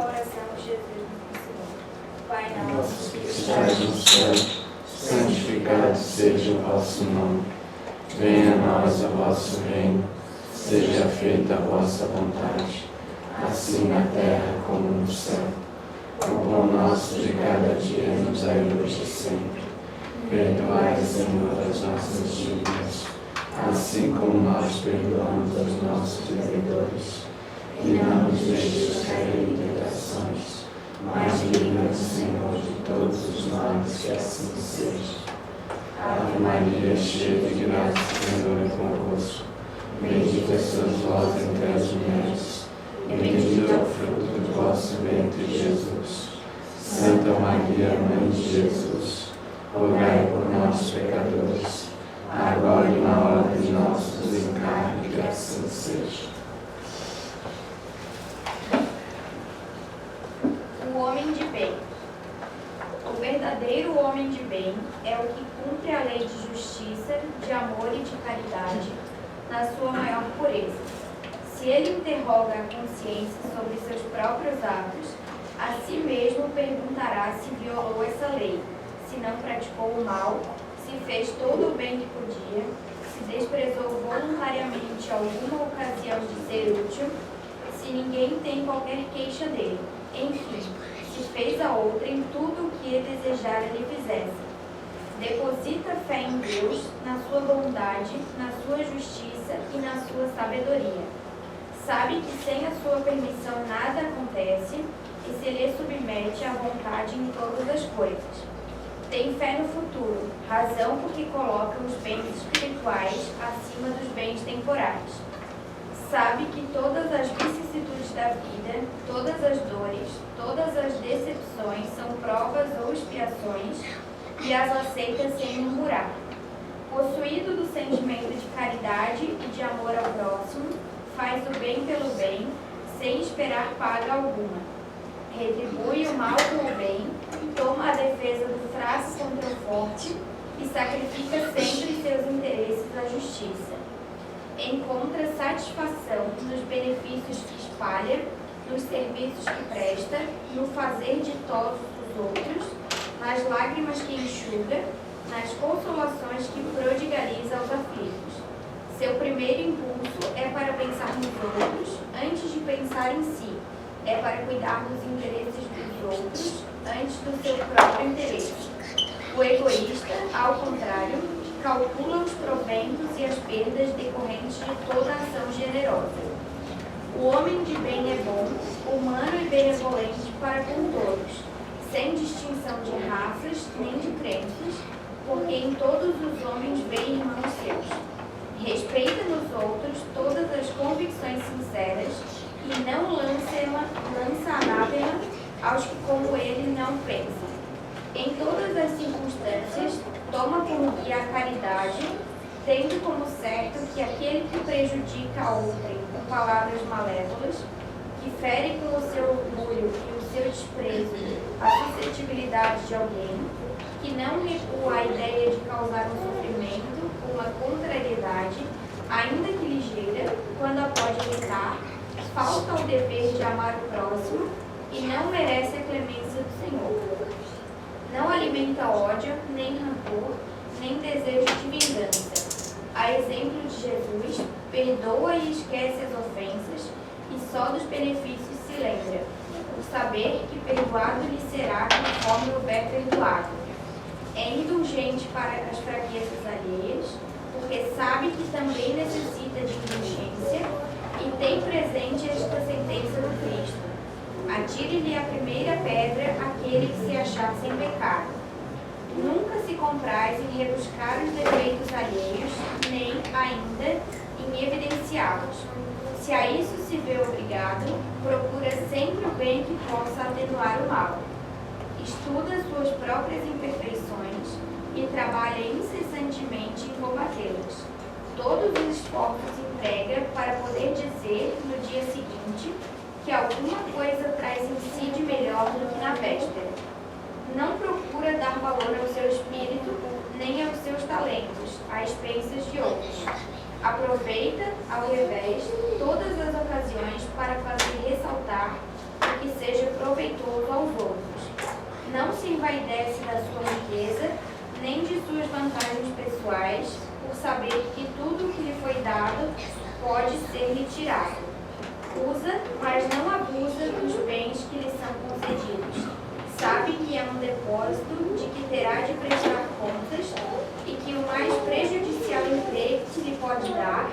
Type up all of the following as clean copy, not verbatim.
a oração que Jesus nos ensinou. Pai Nosso que estais no céu, santificado seja o vosso nome. Venha a nós o vosso reino. Seja feita a vossa vontade, assim na terra como no céu. O pão nosso de cada dia nos dai hoje e sempre. Perdoai, Senhor, as nossas dívidas, assim como nós perdoamos aos nossos devedores. E não nos deixes cair em tentações, mas livra-nos, Senhor, de todos os males, que assim seja. Ave Maria, cheia de graça, o Senhor é convosco. Bendita sois vós entre as mulheres, e bendito é o fruto do vosso ventre, Jesus. Santa Maria, Mãe de Jesus, rogai por nós, pecadores, agora e na hora de nosso desencarne, que assim seja. O homem de bem. O verdadeiro homem de bem é o que cumpre a lei de justiça, de amor e de caridade na sua maior pureza. Se ele interroga a consciência sobre seus próprios atos, a si mesmo perguntará se violou essa lei, se não praticou o mal, se fez todo o bem que podia, se desprezou voluntariamente alguma ocasião de ser útil, se ninguém tem qualquer queixa dele. Enfim, se fez a outrem tudo o que desejara lhe fizesse. Deposita fé em Deus, na sua bondade, na sua justiça e na sua sabedoria. Sabe que sem a sua permissão nada acontece e se lhe submete à vontade em todas as coisas. Tem fé no futuro, razão porque coloca os bens espirituais acima dos bens temporais. Sabe que todas as vicissitudes da vida, todas as dores, todas as decepções são provas ou expiações e as aceita sem murmurar. Possuído do sentimento de caridade e de amor ao próximo, faz o bem pelo bem, sem esperar paga alguma. Retribui o mal com o bem, toma a defesa do fraco contra o forte e sacrifica sempre seus interesses à justiça. Encontra satisfação nos benefícios que espalha, nos serviços que presta, no fazer ditoso dos outros, nas lágrimas que enxuga, nas consolações que prodigaliza aos aflitos. Seu primeiro impulso é para pensar nos outros, antes de pensar em si. É para cuidar dos interesses dos outros, antes do seu próprio interesse. O egoísta, ao contrário, calcula os proventos e as perdas decorrentes de toda ação generosa. O homem de bem é bom, humano e benevolente para com todos, sem distinção de raças nem de crenças, porque em todos os homens vê irmãos seus. Respeita nos outros todas as convicções sinceras e não lança anátema aos que como ele não pensam. Em todas as circunstâncias, toma como guia a caridade, tendo como certo que aquele que prejudica a outrem com palavras malévolas, que fere com o seu orgulho e o seu desprezo a suscetibilidade de alguém, que não recua a ideia de causar um sofrimento ou uma contrariedade, ainda que ligeira, quando a pode evitar, falta ao dever de amar o próximo e não merece a clemência do Senhor. Não alimenta ódio, nem rancor, nem desejo de vingança. A exemplo de Jesus, perdoa e esquece as ofensas e só dos benefícios se lembra, por saber que perdoado lhe será conforme houver perdoado. É indulgente para as fraquezas alheias, porque sabe que também necessita de indulgência e tem presente esta sentença do Cristo. Atire-lhe a primeira pedra aquele que se achar sem pecado. Nunca se compraz em rebuscar os defeitos alheios, nem, ainda, em evidenciá-los. Se a isso se vê obrigado, procura sempre o bem que possa atenuar o mal. Estuda suas próprias imperfeições e trabalha incessantemente em combatê-las. Todos os esforços emprega para poder dizer, no dia seguinte, que alguma coisa traz em si de melhor do que na véspera. Não procura dar valor ao seu espírito, nem aos seus talentos, a expensas de outros. Aproveita, ao revés, todas as ocasiões para fazer ressaltar o que seja respeitoso aos outros. Não se envaidece da sua riqueza, nem de suas vantagens pessoais, por saber que tudo o que lhe foi dado pode ser lhe tirado. Usa, mas não abusa dos bens que lhe são concedidos. Sabe que é um depósito de que terá de prestar contas e que o mais prejudicial emprego que lhe pode dar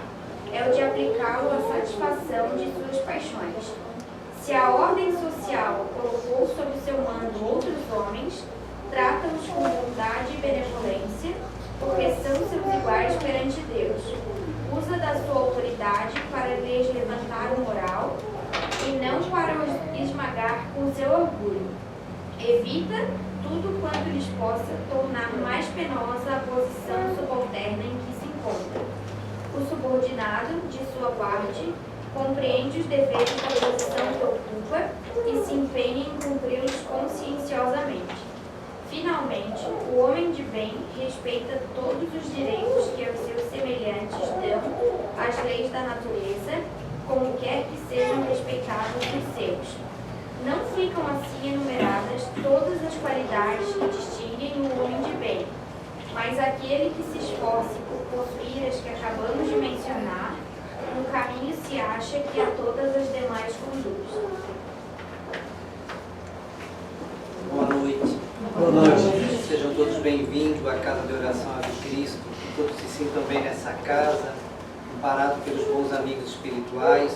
é o de aplicá-lo à satisfação de suas paixões. Se a ordem social colocou sob seu mando outros homens, trata-os com bondade e benevolência, porque são seus iguais perante Deus. Usa da sua autoridade para lhes levantar o moral e não para os esmagar com seu orgulho. Evita tudo quanto lhes possa tornar mais penosa a posição subalterna em que se encontra. O subordinado, de sua parte, compreende os deveres da posição que ocupa e se empenha em cumpri-los conscienciosamente. Finalmente, o homem de bem respeita todos os direitos que aos seus semelhantes dão as leis da natureza, como quer que sejam respeitados os seus. Não ficam assim enumeradas todas as qualidades que distinguem o homem de bem, mas aquele que se esforce por possuir as que acabamos de mencionar, no caminho se acha que a todas as demais conduz. Boa noite. Boa noite. Sejam todos bem-vindos à Casa de Oração Ave Cristo. Que todos se sintam bem nessa casa, amparados pelos bons amigos espirituais.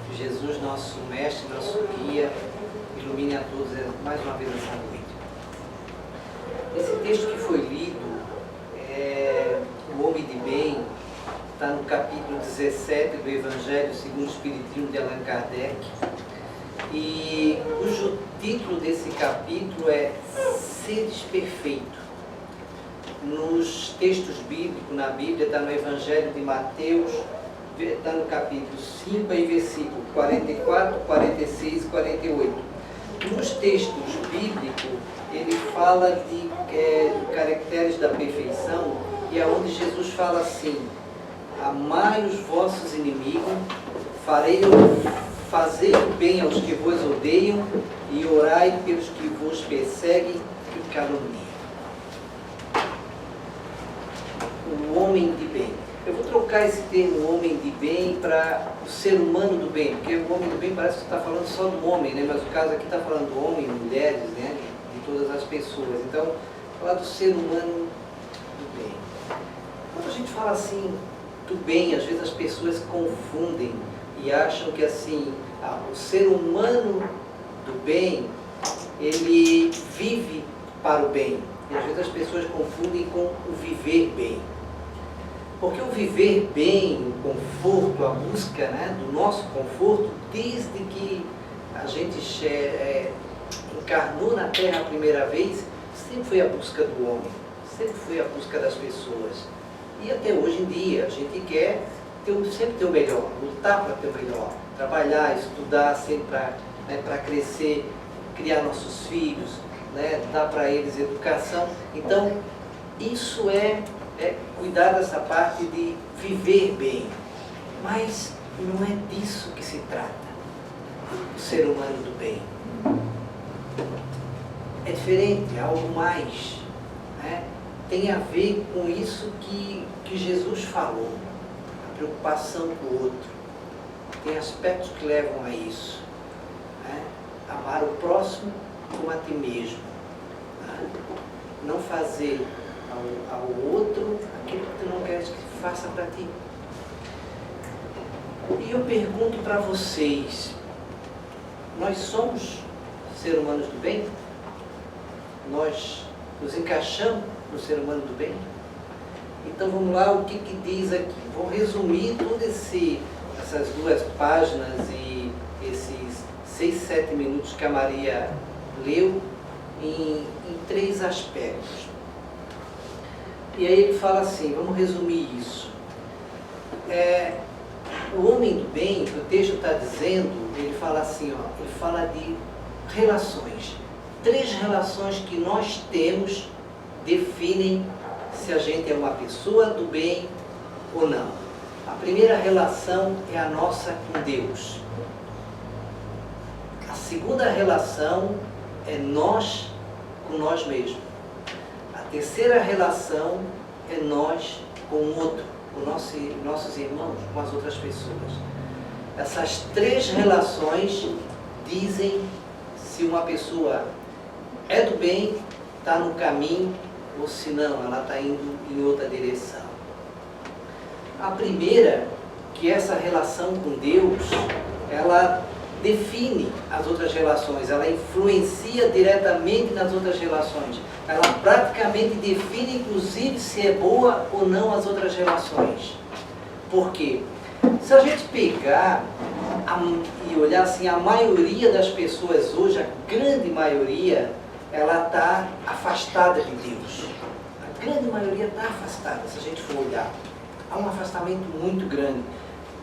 Que Jesus, nosso mestre, nosso guia, ilumine a todos mais uma vez essa noite. Esse texto que foi lido, O Homem de Bem, está no capítulo 17 do Evangelho segundo o Espiritismo de Allan Kardec, e cujo título desse capítulo é Seres Perfeito. Nos textos bíblicos, na Bíblia, está no Evangelho de Mateus, está no capítulo 5, aí versículo 44, 46 e 48. Nos textos bíblicos, ele fala de caracteres da perfeição, e é onde Jesus fala assim: amai os vossos inimigos, fazei o bem aos que vos odeiam, e orai pelos que vos perseguem e caluniam. O homem de bem. Eu vou trocar esse termo homem de bem para o ser humano do bem, porque o homem do bem parece que está falando só do homem, né? Mas o caso aqui está falando do homem, mulheres, né? De todas as pessoas. Então, falar do ser humano do bem. Quando a gente fala assim do bem, às vezes as pessoas confundem e acham que assim, o ser humano do bem, ele vive para o bem. E às vezes as pessoas confundem com o viver bem. Porque o viver bem, o conforto, a busca, né, do nosso conforto, desde que a gente encarnou na Terra a primeira vez, sempre foi a busca do homem, sempre foi a busca das pessoas. E até hoje em dia, a gente quer sempre ter o melhor, lutar para ter o melhor, trabalhar, estudar sempre para crescer, criar nossos filhos, né, dar para eles educação. Então, isso é cuidar dessa parte de viver bem. Mas não é disso que se trata, o ser humano do bem. É diferente, é algo mais, né? Tem a ver com isso que Jesus falou, a preocupação com o outro. Tem aspectos que levam a isso, né? Amar o próximo como a ti mesmo, né? Não fazer ao outro aquilo que tu não queres que faça para ti. E eu pergunto para vocês, nós somos seres humanos do bem? Nós nos encaixamos no ser humano do bem? Então vamos lá, o que diz aqui? Vou resumir essas 2 páginas e esses 6, 7 minutos que a Maria leu em 3 aspectos. E aí ele fala assim, vamos resumir isso. O homem do bem, que o texto está dizendo, ele fala assim, ele fala de relações. 3 relações que nós temos definem se a gente é uma pessoa do bem ou não. A primeira relação é a nossa com Deus. A segunda relação é nós com nós mesmos. A terceira relação é nós com o outro, com nossos irmãos, com as outras pessoas. Essas três relações dizem se uma pessoa é do bem, está no caminho, ou se não, ela está indo em outra direção. A primeira, que é essa relação com Deus, ela define as outras relações, ela influencia diretamente nas outras relações. Ela praticamente define, inclusive, se é boa ou não as outras relações. Por quê? Se a gente pegar e olhar assim, a maioria das pessoas hoje, a grande maioria, ela está afastada de Deus. A grande maioria está afastada, se a gente for olhar. Há um afastamento muito grande.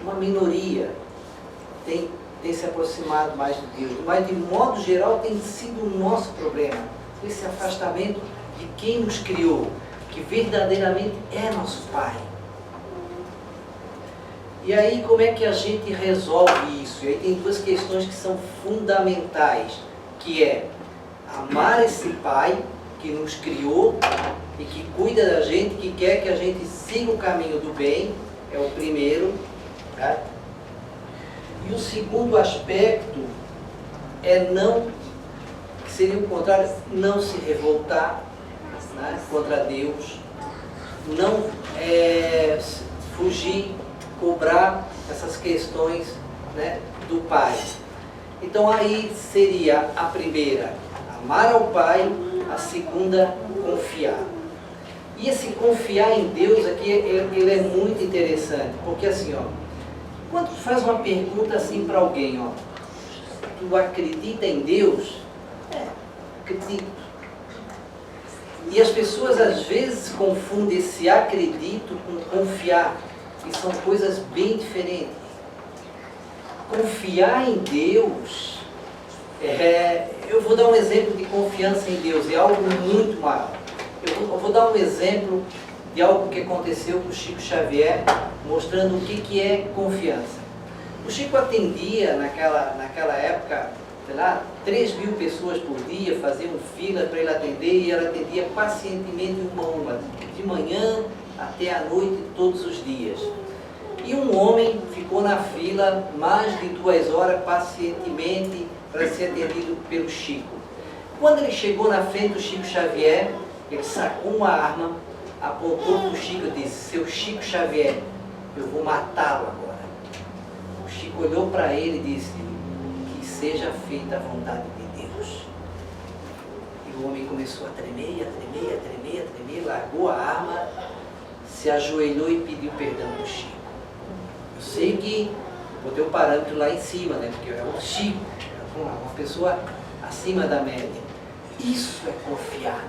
Uma minoria tem se aproximado mais de Deus. Mas, de modo geral, tem sido o nosso problema. Esse afastamento de quem nos criou, que verdadeiramente é nosso Pai. E aí, como é que a gente resolve isso? E aí tem duas questões que são fundamentais, que é amar esse Pai que nos criou e que cuida da gente, que quer que a gente siga o caminho do bem, é o primeiro. Tá? E o segundo aspecto é que seria o contrário, não se revoltar, né, contra Deus, não fugir, cobrar essas questões, né, do Pai. Então aí seria a primeira, amar ao Pai, a segunda, confiar. E esse confiar em Deus aqui, ele é muito interessante, porque assim, ó, quando tu faz uma pergunta assim para alguém, ó, tu acredita em Deus? Acredito. E as pessoas às vezes confundem esse acredito com confiar, e são coisas bem diferentes. Confiar em Deus, eu vou dar um exemplo de confiança em Deus, é algo muito maior. Eu vou dar um exemplo de algo que aconteceu com o Chico Xavier, mostrando o que é confiança. O Chico atendia naquela época, sei lá, 3.000 pessoas por dia, faziam fila para ele atender, e ele atendia pacientemente uma a uma, de manhã até à noite, todos os dias. E um homem ficou na fila mais de 2 horas pacientemente para ser atendido pelo Chico. Quando ele chegou na frente do Chico Xavier, ele sacou uma arma, apontou para o Chico e disse: "Seu Chico Xavier, eu vou matá-lo agora." O Chico olhou para ele e disse: "Que seja feita a vontade de Deus." E o homem começou a tremer, largou a arma, se ajoelhou e pediu perdão do Chico. Eu sei que botei o parâmetro lá em cima, né? Porque é o Chico, uma pessoa acima da média. Isso é confiar.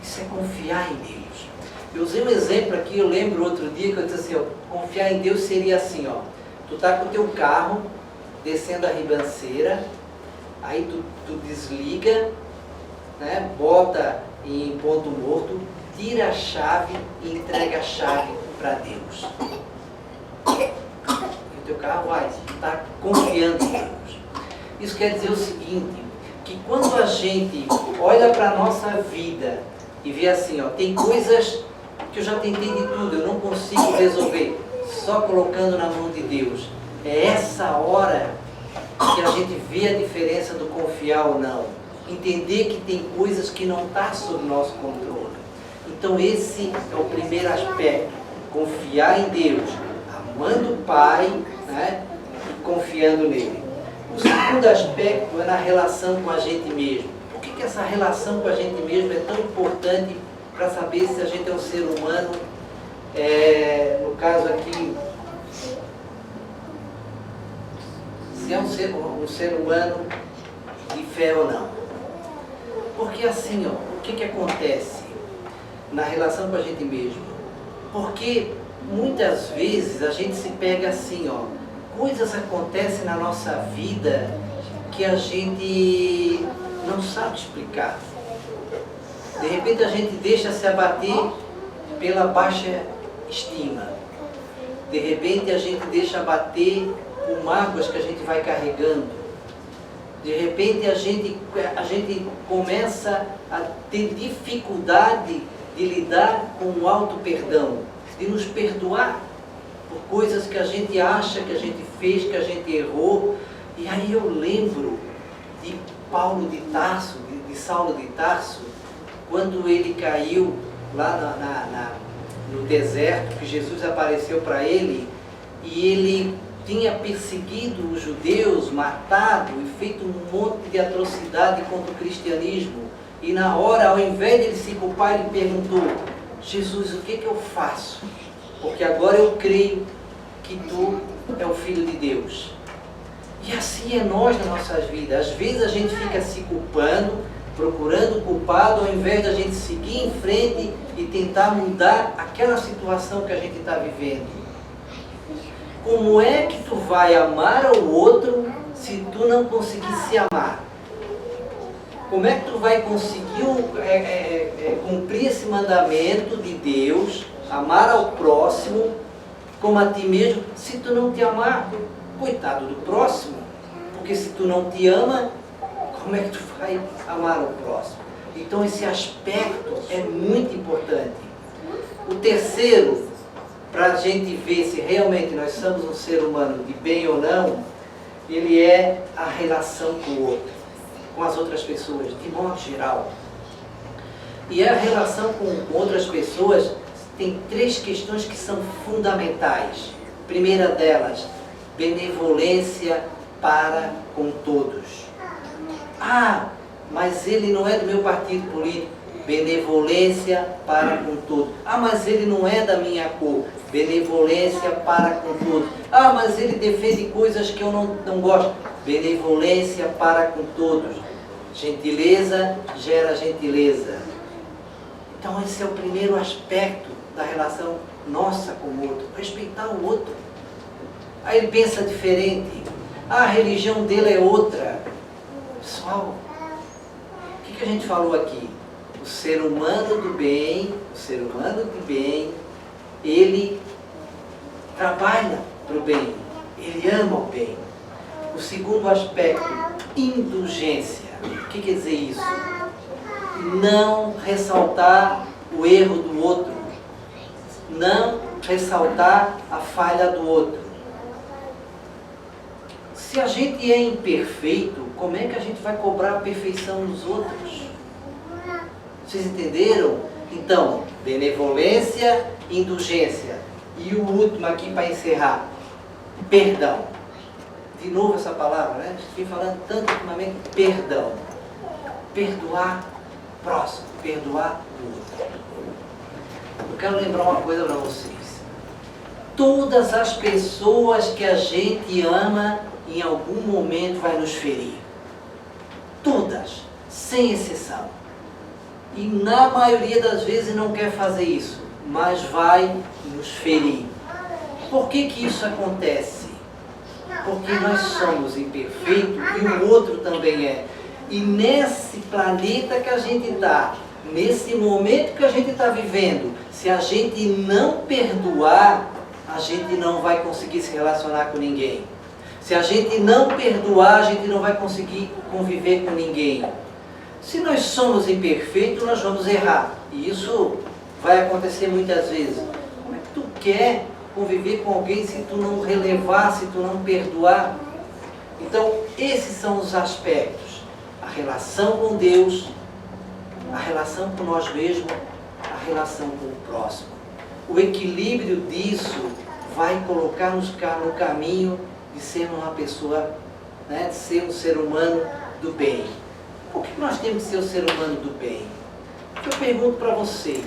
Isso é confiar em Deus. Eu usei um exemplo aqui, eu lembro outro dia que eu disse assim, ó, confiar em Deus seria assim, ó, tu tá com o teu carro descendo a ribanceira, aí tu desliga, né, bota em ponto morto, tira a chave e entrega a chave para Deus. E o teu carro vai, tu está confiando em Deus. Isso quer dizer o seguinte, que quando a gente olha para a nossa vida e vê assim, ó, tem coisas que eu já tentei de tudo, eu não consigo resolver, só colocando na mão de Deus. É essa hora que a gente vê a diferença do confiar ou não. Entender que tem coisas que não estão sob nosso controle. Então esse é o primeiro aspecto, confiar em Deus, amando o Pai, né, e confiando nele. O segundo aspecto é na relação com a gente mesmo. Por que essa relação com a gente mesmo é tão importante para saber se a gente é um ser humano, no caso aqui, se é um ser humano de fé ou não? Porque assim, ó, o que acontece na relação com a gente mesmo? Porque muitas vezes a gente se pega assim, ó, coisas acontecem na nossa vida que a gente não sabe explicar. De repente a gente deixa se abater pela baixa estima. De repente a gente deixa abater por mágoas que a gente vai carregando. De repente a gente começa a ter dificuldade de lidar com o auto-perdão, de nos perdoar por coisas que a gente acha que a gente fez, que a gente errou. E aí eu lembro de Paulo de Tarso, de Saulo de Tarso, quando ele caiu lá no deserto, que Jesus apareceu para ele, e ele tinha perseguido os judeus, matado e feito um monte de atrocidade contra o cristianismo. E na hora, ao invés de ele se culpar, ele perguntou: Jesus, o que eu faço? Porque agora eu creio que tu é o Filho de Deus. E assim é nós nas nossas vidas. Às vezes a gente fica se culpando, procurando o culpado, ao invés da gente seguir em frente e tentar mudar aquela situação que a gente está vivendo. Como é que tu vai amar ao outro se tu não conseguir se amar? Como é que tu vai conseguir cumprir esse mandamento de Deus, amar ao próximo como a ti mesmo, se tu não te amar? Coitado do próximo, porque se tu não te ama, como é que tu vai amar o próximo? Então esse aspecto é muito importante. O terceiro, para a gente ver se realmente nós somos um ser humano de bem ou não, ele é a relação com o outro, com as outras pessoas, de modo geral. E a relação com outras pessoas tem 3 questões que são fundamentais. Primeira delas, benevolência para com todos. Ah, mas ele não é do meu partido político. Benevolência para com todos. Ah, mas ele não é da minha cor. Benevolência para com todos. Ah, mas ele defende coisas que eu não gosto. Benevolência para com todos. Gentileza gera gentileza. Então esse é o primeiro aspecto da relação nossa com o outro. Respeitar o outro. Aí ele pensa diferente. Ah, a religião dele é outra. Pessoal, o que a gente falou aqui? O ser humano do bem, ele trabalha para o bem, ele ama o bem. O segundo aspecto, indulgência. O que quer dizer isso? Não ressaltar o erro do outro, não ressaltar a falha do outro. Se a gente é imperfeito, como é que a gente vai cobrar a perfeição dos outros? Vocês entenderam? Então, benevolência, indulgência. E o último aqui para encerrar, perdão. De novo essa palavra, né? A gente vem falando tanto ultimamente, perdão. Perdoar o próximo, perdoar o outro. Eu quero lembrar uma coisa para vocês. Todas as pessoas que a gente ama, em algum momento vai nos ferir. Todas, sem exceção. E na maioria das vezes não quer fazer isso, mas vai nos ferir. Por que isso acontece? Porque nós somos imperfeitos e o outro também é. E nesse planeta que a gente está, nesse momento que a gente está vivendo, se a gente não perdoar, a gente não vai conseguir se relacionar com ninguém. Se a gente não perdoar, a gente não vai conseguir conviver com ninguém. Se nós somos imperfeitos, nós vamos errar. E isso vai acontecer muitas vezes. Como é que tu quer conviver com alguém se tu não relevar, se tu não perdoar? Então, esses são os aspectos. A relação com Deus, a relação com nós mesmos, a relação com o próximo. O equilíbrio disso vai colocar-nos no caminho de ser uma pessoa, né, de ser um ser humano do bem. Por que nós temos que ser um ser humano do bem? Eu pergunto para vocês,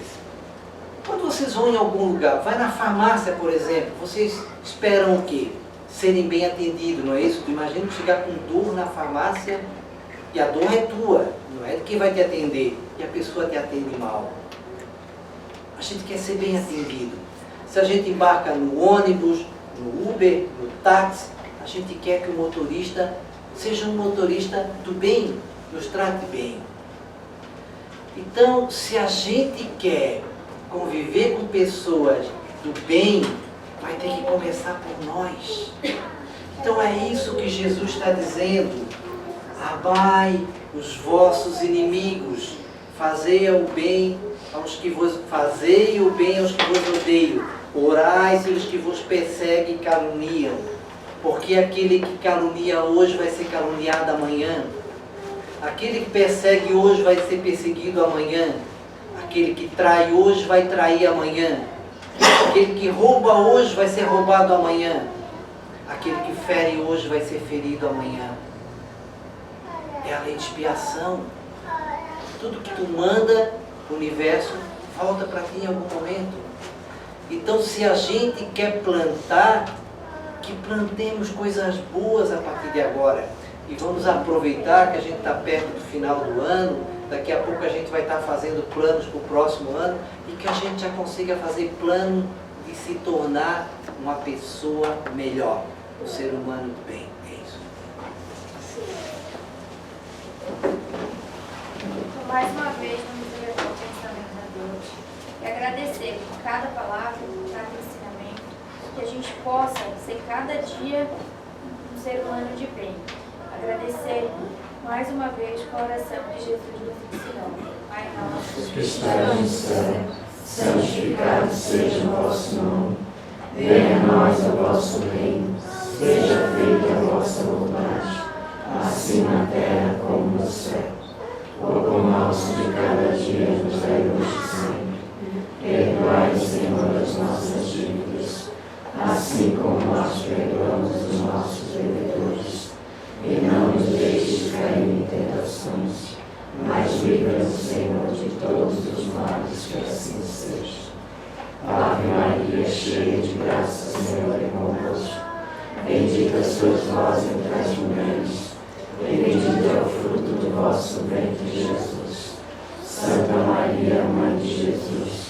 quando vocês vão em algum lugar, vai na farmácia, por exemplo, vocês esperam o quê? Serem bem atendidos, não é isso? Tu imagina chegar com dor na farmácia e a dor é tua, não é de quem vai te atender, e a pessoa te atende mal. A gente quer ser bem atendido. Se a gente embarca no ônibus, no Uber, no táxi, a gente quer que o motorista seja um motorista do bem, nos trate bem. Então, se a gente quer conviver com pessoas do bem, vai ter que começar por nós. Então é isso que Jesus está dizendo. amai os vossos inimigos, fazei o bem aos que vos odeiam, orai pelos que vos perseguem e caluniam, porque aquele que calunia hoje vai ser caluniado amanhã, aquele que persegue hoje vai ser perseguido amanhã, aquele que trai hoje vai trair amanhã, aquele que rouba hoje vai ser roubado amanhã, aquele que fere hoje vai ser ferido amanhã. É a lei de expiação. Tudo que tu manda, o universo volta para ti em algum momento. Então, se a gente quer plantar, que plantemos coisas boas a partir de agora. E vamos aproveitar que a gente está perto do final do ano, daqui a pouco a gente vai estar fazendo planos para o próximo ano, e que a gente já consiga fazer plano de se tornar uma pessoa melhor, um ser humano do bem. É isso. Então, mais uma vez, vamos levar o pensamento da Deus e agradecer por cada palavra, por cada ensinamento, que a gente possa ser cada dia um ser humano de bem. Agradecer mais uma vez com a oração que Jesus nos ensinou. Pai nosso, que estás no céu, santificado seja o vosso nome. Venha a nós o vosso reino, seja feita a vossa vontade, assim na terra como no céu. O pão nosso de cada dia nos dai hoje e sempre. Perdoai, Senhor, as nossas dívidas, assim como nós perdoamos os nossos devedores. E não nos deixes cair em tentações, mas livra-nos, Senhor, de todos os males, que assim seja. Ave Maria, cheia de graça, o Senhor é convosco. Bendita sois vós entre as mulheres, e bendito é o fruto do vosso ventre, Jesus. Santa Maria, Mãe de Jesus,